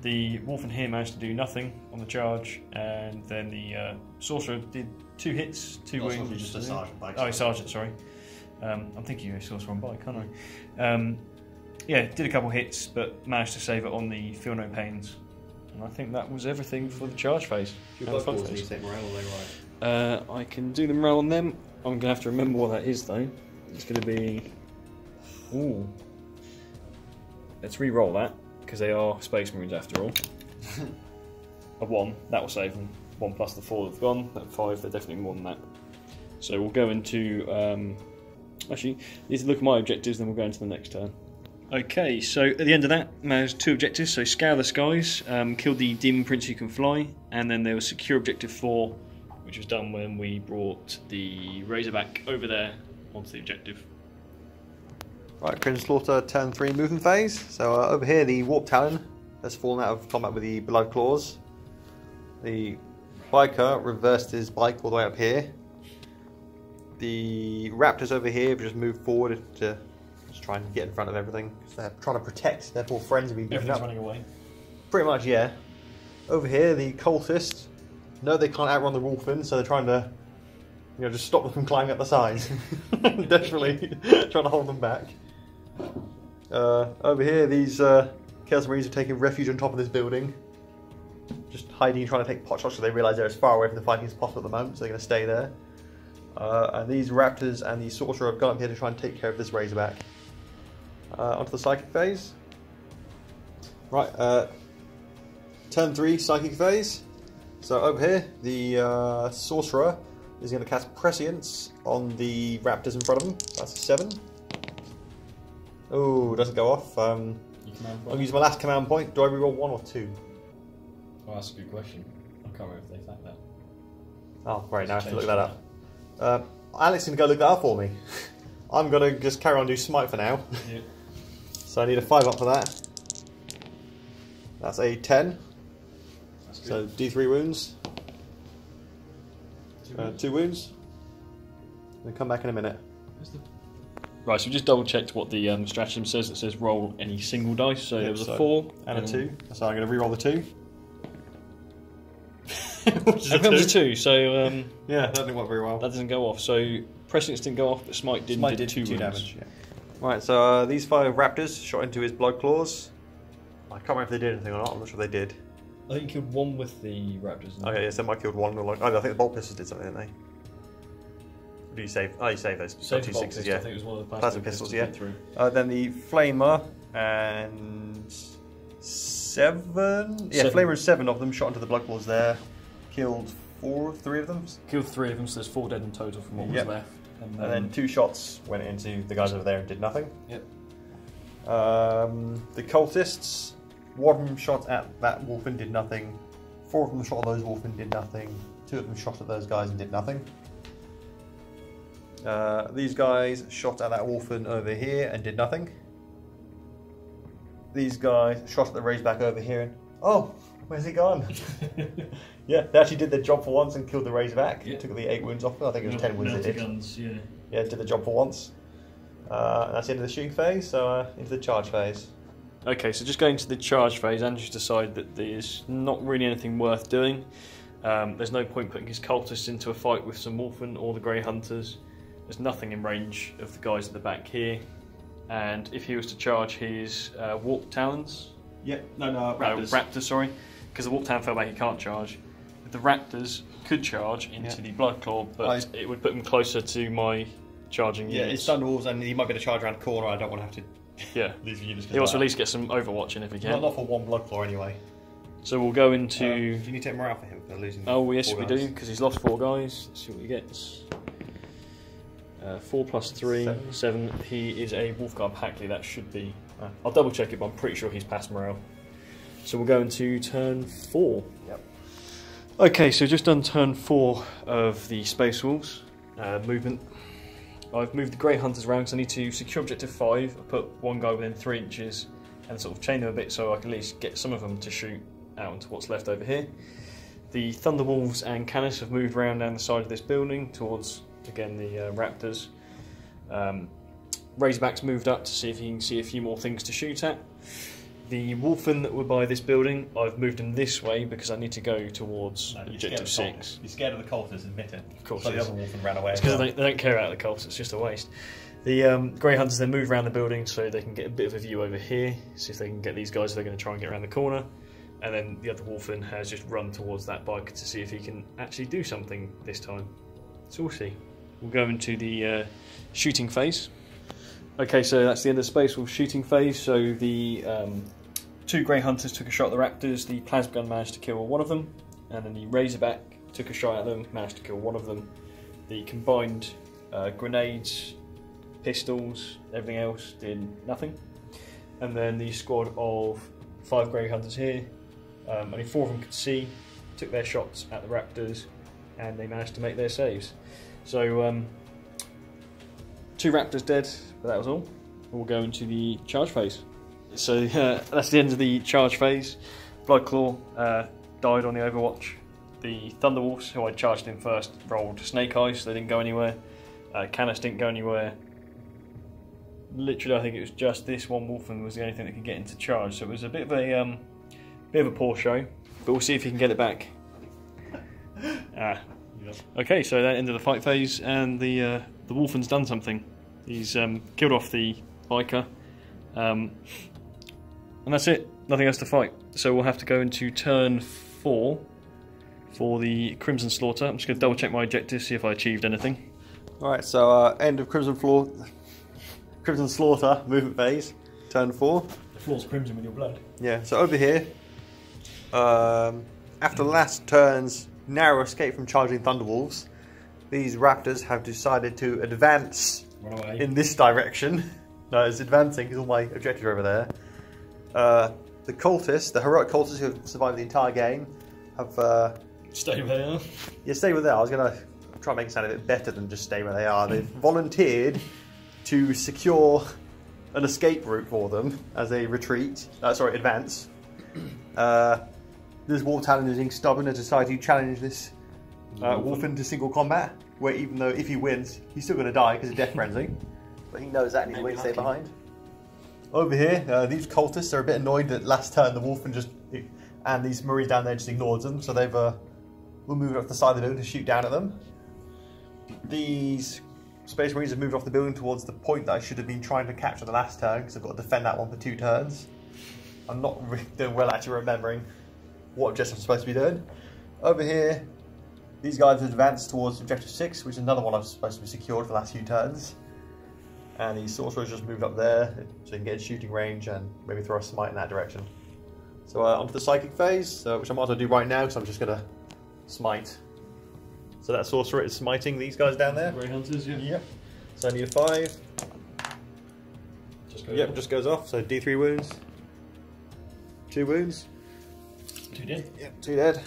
The Wolfen here managed to do nothing on the charge, and then the Sorcerer did 2 hits, 2 wounds. Just a Sergeant bike. Oh, Sergeant, sorry. I'm thinking you're a Sorcerer on bike, aren't I? Yeah, did a couple hits, but managed to save it on the Feel No Pains. And I think that was everything for the charge phase. I can do the morale on them. I'm going to have to remember what that is though. It's going to be... Ooh. Let's re-roll that, because they are Space Marines after all. A 1, that will save them. 1 plus the 4 that have gone. That 5, they're definitely more than that. So we'll go into... actually, these look at my objectives, then we'll go into the next turn. Okay, so at the end of that, there's 2 objectives. So Scour the Skies, killed the Demon Prince who can fly, and then there was Secure Objective 4, which was done when we brought the Razorback over there onto the objective. Right, Crimson Slaughter turn 3 movement phase. So over here the Warp Talon has fallen out of combat with the Blood Claws. The Biker reversed his bike all the way up here. The Raptors over here have just moved forward to just try and get in front of everything. They're trying to protect their poor friends and be beaten up. Running away. Pretty much, yeah. Over here the Cultists know they can't outrun the Wolfen, so they're trying to, just stop them from climbing up the sides. Desperately trying to hold them back. Over here, these Chaos Marines are taking refuge on top of this building, just hiding and trying to take pot shots, so they realise they're as far away from the fighting as possible at the moment, so they're going to stay there. And these Raptors and the Sorcerer have gone up here to try and take care of this Razorback. Onto the Psychic phase. Right, turn 3 Psychic phase. So over here, the Sorcerer is going to cast Prescience on the Raptors in front of him. That's a 7. Oh, doesn't go off. I'll use my last command point. Do I reroll 1 or 2? Oh, that's a good question. I can't remember if they fact that. Oh, right, now I have to look that up. Alex is going to go look that up for me. I'm going to just carry on and do Smite for now. Yeah. So I need a 5 up for that. That's a 10. So D3 wounds. 2 wounds. We'll come back in a minute. Right, so we just double checked what the stratagem says. It says roll any single dice. So there was a 4 and a 2. So I'm going to re-roll the 2. That comes a 2. So yeah, that didn't work very well. That doesn't go off. So Prescience didn't go off, but Smite did. Smite did 2 wounds. damage. Yeah. Right, so these 5 Raptors shot into his Blood Claws. I can't remember if they did anything or not. I'm not sure they did. I think you killed 1 with the Raptors. Okay, yes, I killed 1. I think the Bolt Pistols did something, didn't they? Or do you save? Oh, you save those. Save 2 the 6s, yeah. I think it was one of the Plasma pistols, yeah. Through. Then the Flamer and 7. Yeah, 7. Flamer and 7 of them shot into the Blood Claws there. Killed 3 of them. Killed 3 of them, so there's 4 dead in total from what was left. And then 2 shots went into the guys over there and did nothing. Yep. The Cultists, 1 of them shot at that wolf and did nothing. 4 of them shot at those wolf and did nothing. 2 of them shot at those guys and did nothing. These guys shot at that wolfen over here and did nothing. These guys shot at the Razorback over here and... Oh! Where's he gone? Yeah, they actually did their job for once and killed the Razorback. Yeah. Took the 8 wounds off them. I think it was 10 wounds they did. Guns, yeah. Yeah, did the job for once. And that's the end of the shooting phase, so into the charge phase. Okay, so just going to the charge phase, Andrew's decided that there's not really anything worth doing. There's no point putting his cultists into a fight with some Wolfen or the Grey Hunters. There's nothing in range of the guys at the back here. And if he was to charge his Warp Talons... Yep, no, Raptors. Raptors, sorry. Because the Warp Talon fell back, he can't charge. The Raptors could charge into the Blood Claw, but it would put him closer to my charging units. Yeah, it's Thunderwolves, and he might be able to charge around the corner. I don't want to have to lose units. He wants to at least get some overwatching if he can. Not for one Blood Claw anyway. So we'll go into... do you need to take morale for him for losing? Oh yes, we do, because he's lost 4 guys. Let's see what he gets. 4 plus 3, 7. He is a Wolfguard Hackley, that should be... I'll double check it, but I'm pretty sure he's past morale. So we'll go into turn 4. Yep. Okay, so just done turn 4 of the Space Wolves movement. I've moved the Grey Hunters around because I need to secure objective 5. I put one guy within 3 inches and sort of chain them a bit so I can at least get some of them to shoot out into what's left over here. The Thunderwolves and Canis have moved around down the side of this building towards, again, the Raptors. Razorbacks moved up to see if he can see a few more things to shoot at. The Wolfen that were by this building, I've moved them this way because I need to go towards objective 6. You're scared of the cultists, admit it. Of course. So the other Wolfen ran away. It's because they don't care about the cultists, it's just a waste. The Grey Hunters then move around the building so they can get a bit of a view over here, see if they can get these guys if they're going to try and get around the corner. And then the other Wolfen has just run towards that bike to see if he can actually do something this time. So we'll see. We'll go into the shooting phase. Okay, so that's the end of the Space Wolf shooting phase. So the 2 Grey Hunters took a shot at the Raptors, the Plasma Gun managed to kill one of them, and then the Razorback took a shot at them, managed to kill one of them. The combined grenades, pistols, everything else did nothing. And then the squad of 5 Grey Hunters here, only 4 of them could see, took their shots at the Raptors, and they managed to make their saves. So 2 Raptors dead, but that was all. We'll go into the charge phase. So that's the end of the charge phase. Bloodclaw died on the Overwatch. The Thunderwolves, who I charged in first, rolled Snake Eyes, so they didn't go anywhere. Canis didn't go anywhere. Literally, I think it was just this one Wolfen was the only thing that could get into charge. So it was a bit of a poor show, but we'll see if he can get it back. Okay, so that ended the fight phase, and the Wolfen's done something. He's killed off the biker, and that's it. Nothing else to fight. So we'll have to go into turn 4 for the Crimson Slaughter. I'm just going to double check my objectives, see if I achieved anything. Alright, so end of Crimson Slaughter movement phase, turn 4. The floor's crimson with your blood. Yeah, so over here, after the last turn's narrow escape from charging Thunderwolves, these Raptors have decided to advance in this direction. No, it's advancing because all my objectives are over there. The cultists, the heroic cultists who have survived the entire game, have... Stay where they are? Yeah, stay where they are. I was going to try and make it sound a bit better than just stay where they are. They've volunteered to secure an escape route for them as they retreat. Advance. This Warp Talon is being stubborn and decided to challenge this Wolfen to single combat, where even though if he wins, he's still going to die because of Death Frenzy. But he knows that and he's waiting to stay behind. Over here, these cultists are a bit annoyed that last turn the Wolfen and these Marines down there just ignored them, so they've will move up the side of the building to shoot down at them. These Space Marines have moved off the building towards the point that I should have been trying to capture the last turn, because I've got to defend that one for 2 turns. I'm not really doing well actually remembering what objective I'm supposed to be doing. Over here, these guys have advanced towards objective 6, which is another one I'm supposed to be secured for the last few turns. And the sorcerers just moved up there, so they can get in shooting range and maybe throw a smite in that direction. So onto the psychic phase, which I might as well do right now, because I'm just going to smite. So that sorcerer is smiting these guys down there. Grey Hunters, yeah. Yep. So I need a 5. Just goes off. So D3 wounds. 2 wounds. 2 dead. Yep, 2 dead.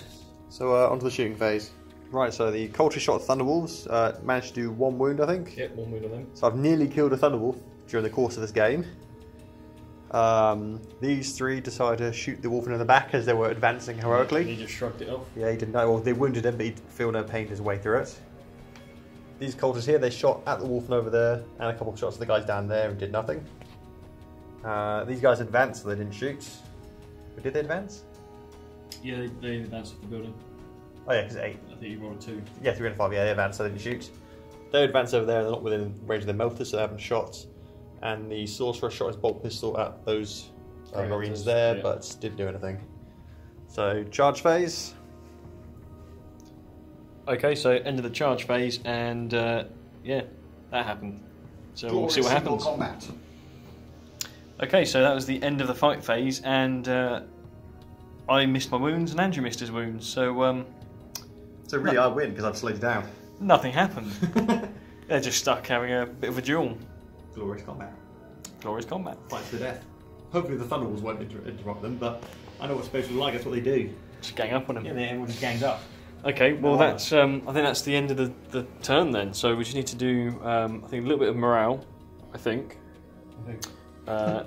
So onto the shooting phase. Right, so the cultist shot at Thunderwolves managed to do 1 wound, I think. Yep, 1 wound on them. So I've nearly killed a Thunderwolf during the course of this game. These 3 decided to shoot the Wolfen in the back as they were advancing heroically. He just shrugged it off. Yeah, he didn't know. Well, they wounded him, but he'd feel no pain his way through it. These cultists here, they shot at the Wolfen over there, and a couple of shots at the guys down there and did nothing. These guys advanced, so they didn't shoot. But did they advance? Yeah, they advanced off the building. Oh yeah, because 8. I think you rolled 2. Yeah, 3 and 5, yeah, they advanced, so they didn't shoot. they advance over there and they're not within range of their melters, so they haven't shot. And the sorcerer shot his bolt pistol at those marines there, but didn't do anything. So charge phase. Okay, so end of the charge phase, and yeah, that happened. So we'll see what happens. Combat. Okay, so that was the end of the fight phase, and I missed my wounds, and Andrew missed his wounds. So really, I win because I've slowed you down. Nothing happened. They're just stuck having a bit of a duel. Glorious combat. Glorious combat. Fight to the death. Hopefully the Thunderwolves won't interrupt them, but I know what space is like. That's what they do. Just gang up on them. Yeah, everyone just gangs up. Okay, well that's I think that's the end of the turn then. So we just need to do I think a little bit of morale. I think. On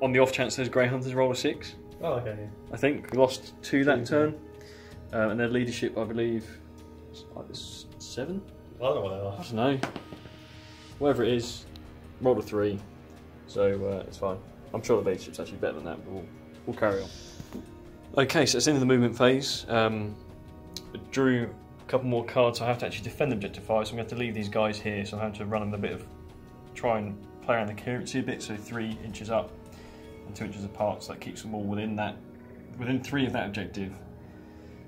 the off chance those Grey Hunters roll a 6. Oh, okay. Yeah. I think we lost 2 that turn, and their leadership, I believe, is 7. I don't know what they are. I don't know. Whatever it is, rolled a 3, so it's fine. I'm sure the leadership's actually better than that, but we'll carry on. Okay, so it's the end of the movement phase. I drew a couple more cards, so I have to actually defend objective 5, so I'm going to have to leave these guys here, so I have to run them a bit of, try and play around the coherency a bit, so 3 inches up and 2 inches apart, so that keeps them all within 3 of that objective,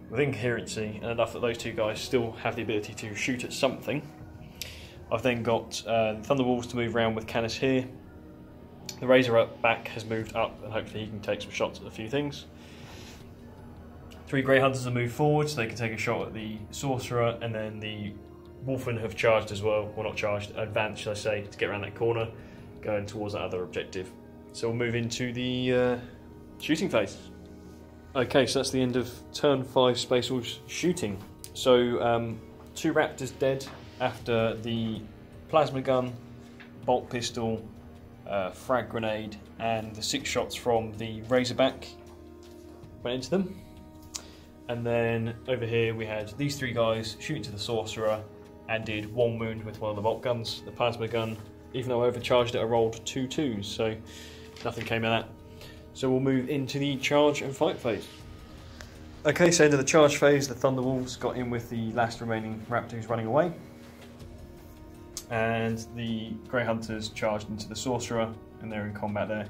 within coherency, and enough that those 2 guys still have the ability to shoot at something. I've then got Thunderwolves to move around with Canis here. The Razor back has moved up, and hopefully he can take some shots at a few things. 3 Grey Hunters have moved forward, so they can take a shot at the Sorcerer, and then the Wolfen have charged as well. Well, not charged, advanced, shall I say, to get around that corner, going towards that other objective. So we'll move into the shooting phase. Okay, so that's the end of turn 5 Space Wolves shooting. So 2 Raptors dead after the plasma gun, bolt pistol, frag grenade, and the 6 shots from the Razorback went into them. And then over here we had these 3 guys shooting to the Sorcerer and did 1 wound with one of the bolt guns. The plasma gun, even though I overcharged it, I rolled 2 2s, so nothing came of that. So we'll move into the charge and fight phase. Okay, so into the charge phase, the Thunderwolves got in with the last remaining Raptors running away. And the Grey Hunters charged into the Sorcerer, and they're in combat there.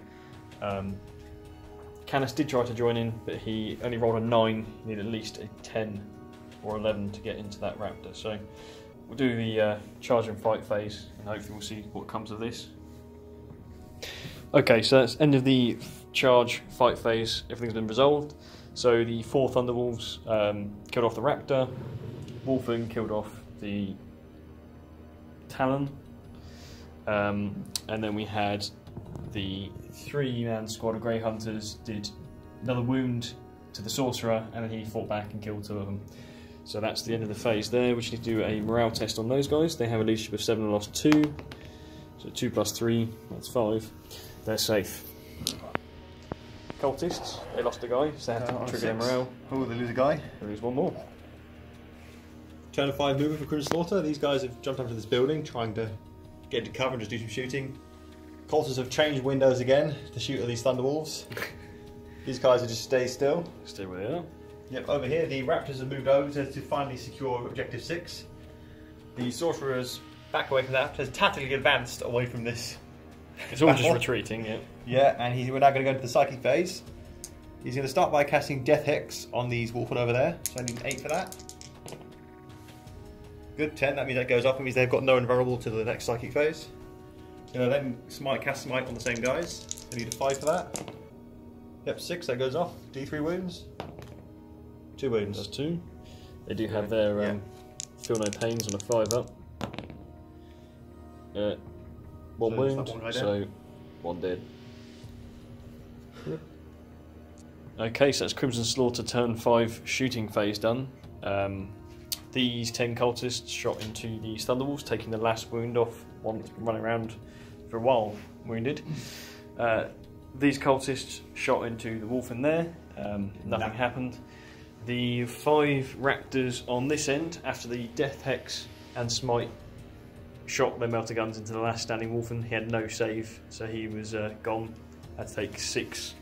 Canis did try to join in, but he only rolled a 9. He needed at least a 10 or 11 to get into that Raptor. So we'll do the charge and fight phase, and hopefully we'll see what comes of this. Okay, so that's end of the charge fight phase. Everything's been resolved. So the 4 Thunderwolves killed off the Raptor. Wolfen killed off the Talon. And then we had the 3-man squad of Grey Hunters did another wound to the Sorcerer, and then he fought back and killed 2 of them. So that's the end of the phase there. We just need to do a morale test on those guys. They have a leadership of 7 and lost 2. So 2 plus 3, that's 5. They're safe. Cultists, they lost a guy, so they have to trigger their morale. Oh, they lose a guy. They lose 1 more. Turn of 5 movement for Crimson Slaughter. These guys have jumped onto this building, trying to get into cover and just do some shooting. Cultists have changed windows again to shoot at these Thunderwolves. These guys are just stay still. Stay where they are. Yep, over here the Raptors have moved over to finally secure Objective 6. The Sorcerers back away from that, has tactically advanced away from this. It's all just retreating, yeah. Yeah, and we're now going to go into the Psychic phase. He's going to start by casting Death Hex on these Wolfen over there, so I need an 8 for that. Good, 10, that means that goes off, it means they've got no invulnerable to the next Psychic phase. Then cast Smite on the same guys, I need a 5 for that. Yep, 6, that goes off. D3 wounds. 2 wounds. That's 2. They do have their feel no pains on a 5 up. 1 So wound, one so 1 dead. Okay, so that's Crimson Slaughter turn 5 shooting phase done. These 10 cultists shot into these Thunderwolves, taking the last wound off one that's been running around for a while, wounded. These cultists shot into the wolf in there, nothing happened. The 5 raptors on this end, after the Death Hex and Smite, shot their melter guns into the last standing wolfen. He had no save, so he was gone. Had to take 6,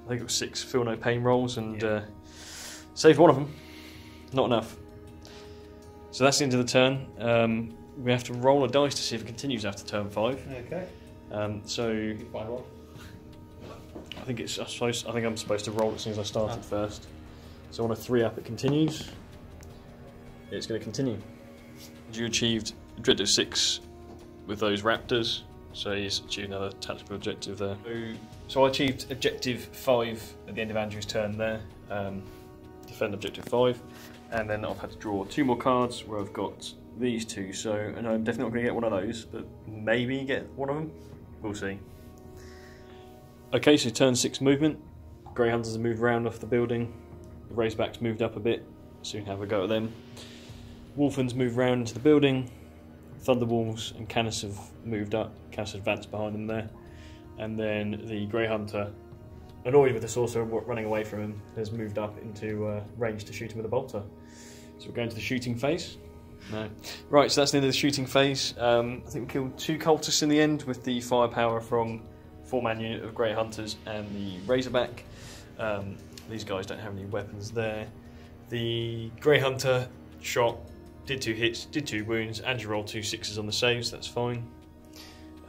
I think it was 6 feel no pain rolls, and saved 1 of them. Not enough. So that's the end of the turn. We have to roll a dice to see if it continues after turn 5. Okay. So Fine one. I think I'm supposed to roll it as soon as I started first. So on a 3 up, it continues. It's going to continue. You achieved objective 6 with those raptors, so he's achieved another tactical objective there. So I achieved objective 5 at the end of Andrew's turn there. Defend objective 5, and then I've had to draw 2 more cards where I've got these 2. So, and I'm definitely not going to get one of those, but maybe get one of them. We'll see. Okay, so turn 6 movement. Grey Hunters have moved around off the building. The Razorbacks moved up a bit. Soon have a go at them. Wolfen's moved round into the building. Thunderwolves and Canis have moved up. Canis advanced behind them there. And then the Grey Hunter, annoyed with the Sorcerer running away from him, has moved up into range to shoot him with a bolter. So we're going to the shooting phase. No. Right, so that's the end of the shooting phase. I think we killed 2 cultists in the end with the firepower from 4-man unit of Grey Hunters and the Razorback. These guys don't have any weapons there. The Grey Hunter shot, did 2 hits, did 2 wounds, and you rolled 2 6s on the saves, that's fine.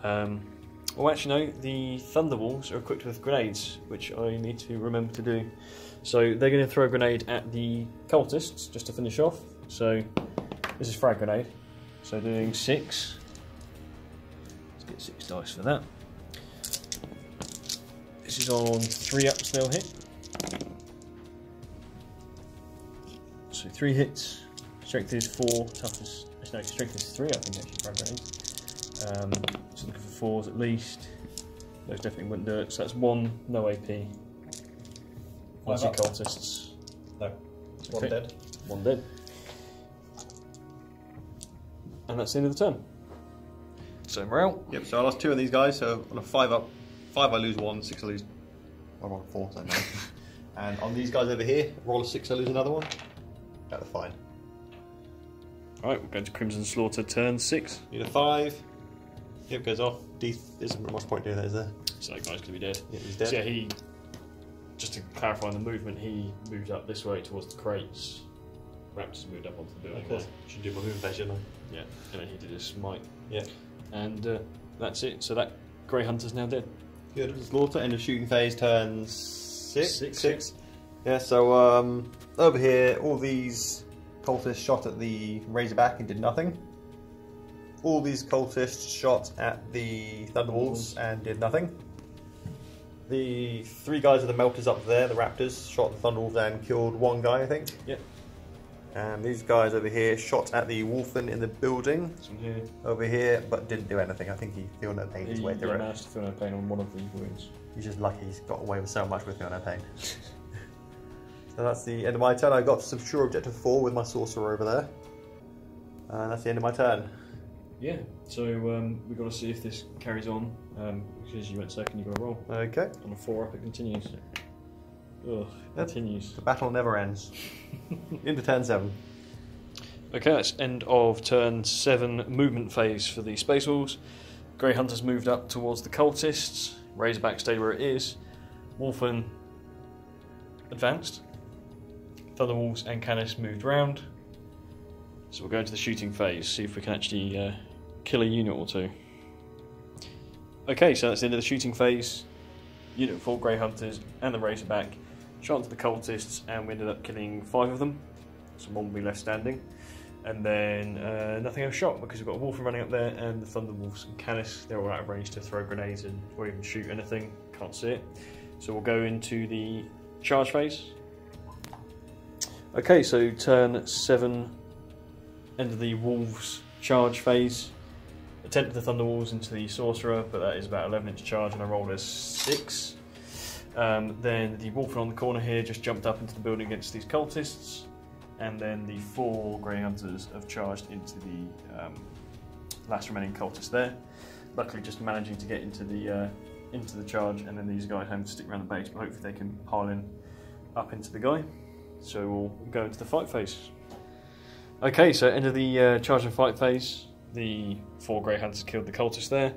Well, actually, no, the Thunderwolves are equipped with grenades, which I need to remember to do. So they're going to throw a grenade at the cultists, just to finish off. So this is frag grenade. So doing 6. Let's get 6 dice for that. This is on 3 ups, they'll hit. So 3 hits. Strength is 4, toughness. No, strength is 3, I think, actually, frag grenades. So looking for 4s at least. Those definitely wouldn't do it. So that's 1, no AP. 1 2 cultists. No. 1 dead. 1 dead. And that's the end of the turn. So morale. Yep, so I lost 2 of these guys, so on a 5 up, 5 I lose 1, 6 I lose 4, so no. And on these guys over here, roll a 6 I lose another one. That's fine. Alright, we're going to Crimson Slaughter turn 6. Need a 5. Yep, goes off. D isn't much point doing that, is there? So that guy's going to be dead. Yeah, he's dead. So yeah, just to clarify the movement, he moved up this way towards the crates. Raptors moved up onto the building. Okay. Should do my movement phase, shouldn't I? Yeah, and then he did his smite. Yeah. And that's it. So that Grey Hunter's now dead. Good. Slaughter, end of shooting phase, turn 6. 6. Yeah, so over here, all these cultists shot at the Razorback and did nothing. All these cultists shot at the Thunderwolves and did nothing. The 3 guys are the melters up there, the Raptors, shot the Thunderwolves and killed 1 guy, I think. Yep. And these guys over here shot at the Wolfen in the building. Here. Over here, but didn't do anything. I think he feel no pain his way through it. He managed to feel no pain on 1 of the wounds. He's just lucky he's got away with so much with feel no pain. So that's the end of my turn. I got some sure objective 4 with my sorcerer over there. And that's the end of my turn. Yeah, so we've got to see if this carries on. Because you went second, you've got to roll. Okay. On a 4 up, it continues. Ugh, it continues. The battle never ends. Into turn 7. Okay, that's end of turn 7 movement phase for the Space Wolves. Grey Hunters moved up towards the cultists. Razorback stayed where it is. Wolfen advanced. Thunderwolves and Canis moved round. So we'll go into the shooting phase, see if we can actually kill a unit or 2. Okay, so that's the end of the shooting phase. Unit 4 Grey Hunters and the Razorback shot into the cultists, and we ended up killing 5 of them. So 1 will be left standing. And then nothing else shot because we've got a Wolfen running up there, and the Thunderwolves and Canis, they're all out of range to throw grenades and or even shoot anything. Can't see it. So we'll go into the charge phase. Okay, so turn 7, end of the Wolves charge phase. Attempt the Thunderwolves into the Sorcerer, but that is about 11-inch charge, and I rolled a 6. Then the Wolfen on the corner here just jumped up into the building against these cultists, and then the 4 Grey Hunters have charged into the last remaining cultist there. Luckily, just managing to get into the charge, and then these guys having to stick around the base, but hopefully they can pile in up into the guy. So we'll go into the fight phase. Okay, so end of the charge and fight phase. The 4 Grey Hunters killed the cultists there.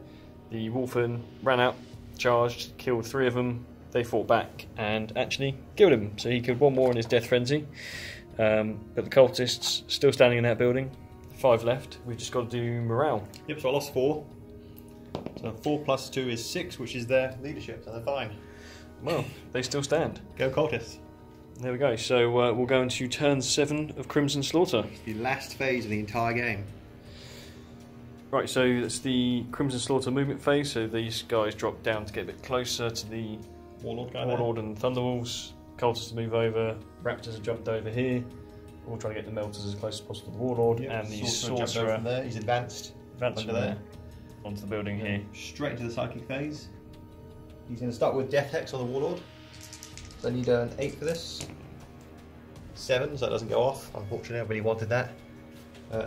The Wolfen ran out, charged, killed 3 of them. They fought back and actually killed him. So he killed 1 more in his death frenzy. But the cultists still standing in that building. 5 left. We've just got to do morale. Yep, so I lost 4. So 4 plus 2 is 6, which is their leadership, so they're fine. Well, they still stand. Go cultists. There we go. So we'll go into turn 7 of Crimson Slaughter. It's the last phase of the entire game. Right, so that's the Crimson Slaughter movement phase. So these guys drop down to get a bit closer to the Warlord and Thunderwolves. Cultists move over. Raptors have jumped over here. We'll try to get the Melters as close as possible to the Warlord. Yep. And the Sorcerer from there. He's advanced from there onto the building here. Straight into the psychic phase. He's going to start with Death Hex on the Warlord. So I need an 8 for this. 7, so it doesn't go off. Unfortunately, I really wanted that.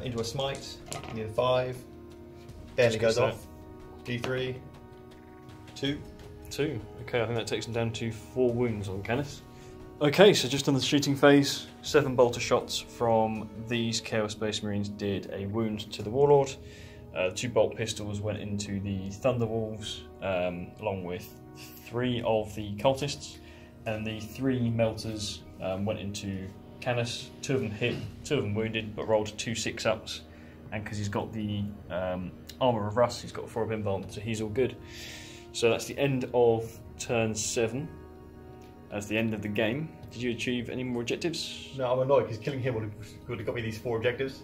Into a Smite. I need a 5. Barely goes off. D3. 2. 2. Okay, I think that takes him down to 4 wounds on Canis. Okay, so just on the shooting phase, 7 bolter shots from these Chaos Space Marines did a wound to the Warlord. 2 bolt pistols went into the Thunderwolves, along with 3 of the cultists, and the 3 melters went into Canis. 2 of them hit, 2 of them wounded, but rolled 2 6-ups, and because he's got the Armour of Rust, he's got 4 of Invuln, so he's all good. So that's the end of turn 7. That's the end of the game. Did you achieve any more objectives? No, I'm annoyed because killing him would have got me these 4 objectives.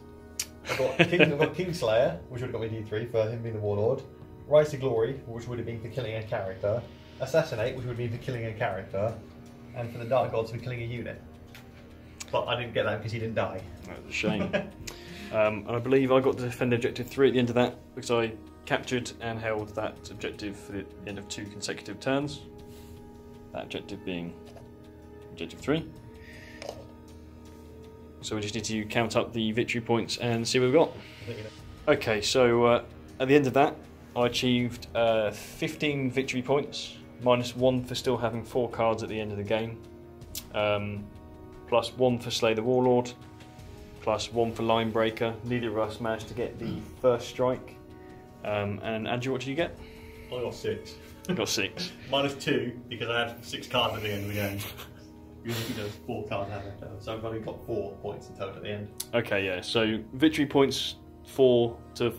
I've got Kingslayer, which would have got me D3 for him being the Warlord. Rise to Glory, which would have been for killing a character. Assassinate, which would have been for killing a character. And for the Dark Gods for killing a unit. But I didn't get that because he didn't die. That's a shame. And I believe I got to defend Objective 3 at the end of that because I captured and held that objective for the end of 2 consecutive turns. That objective being Objective 3. So we just need to count up the victory points and see what we've got. Okay, so at the end of that, I achieved 15 victory points, minus 1 for still having 4 cards at the end of the game, plus 1 for Slay the Warlord, plus 1 for Line Breaker. Neither of us managed to get the first strike. And Andrew, what did you get? I got 6. Got 6. Minus 2 because I had 6 cards at the end of the game. Usually there's 4 cards out of it, so I've only got 4 points in total at the end. Okay, yeah. So victory points 4 to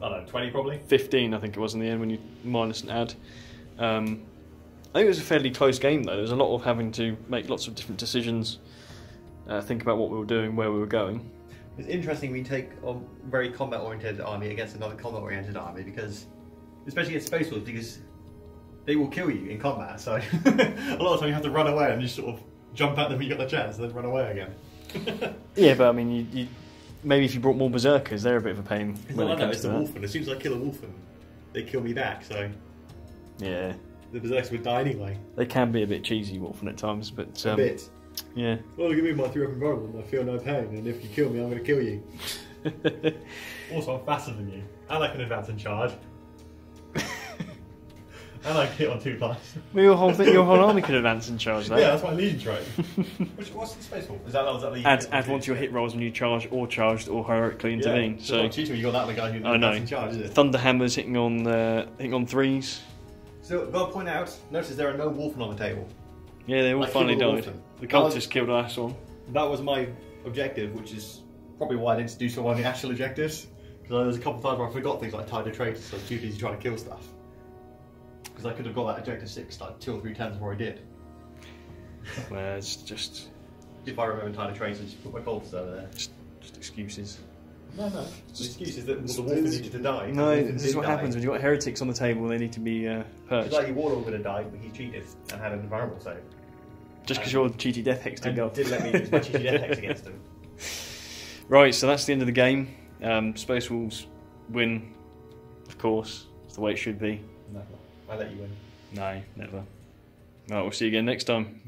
I don't know, 20 probably. 15, I think it was in the end when you minus and add. I think it was a fairly close game though. There was a lot of having to make lots of different decisions, think about what we were doing, where we were going. It's interesting when you take a very combat-oriented army against another combat-oriented army, because, especially against Space Wolves, because they will kill you in combat, so a lot of time you have to run away and just sort of jump at them when you got the chance and then run away again. Yeah, but I mean, you maybe if you brought more Berserkers, they're a bit of a pain when it comes to that. Wolfman. As soon as I kill a Wolfman, they kill me back, so yeah, the Berserkers would die anyway. They can be a bit cheesy, Wolfman, at times, but a bit. Yeah. Well, give me my 3-weapon environment, I feel no pain, and if you kill me, I'm going to kill you. Also, I'm faster than you, and I can advance and charge. And I can hit on 2 plus. Well, your whole army could advance and charge that. Yeah, that's my Legion trait. What's the Space Wolf? Is that Legion? Add once your hit rolls when you charge or charged or heroically intervene. Yeah. So cheating, you got that the guy who advances and charge, is it? Thunderhammers hitting on 3s. So, I've got to point out, notice there are no Wolfen on the table. Yeah, they all finally died. The cultists killed our last one. That was my objective, which is probably why I didn't do so well on the actual objectives. Because there was a couple of times where I forgot things like Tide of Traitors, so I was too busy trying to kill stuff. Because I could have got that objective 6 like 2 or 3 turns before I did. Well, it's just... If I remember Tide of Traitors, just put my bolts over there. Just excuses. No. The excuse is that the Wolfen needed to die. No, this is what happens when you've got heretics on the table, they need to be purged. It's like your Warlord would have died, but he cheated and had an environmental save. Just because your cheaty Death Hex didn't go off. Did let me use my cheaty Death Hex against him. Right, so that's the end of the game. Space Wolves win, of course. It's the way it should be. Never. I let you win. No, never. Right, we'll see you again next time.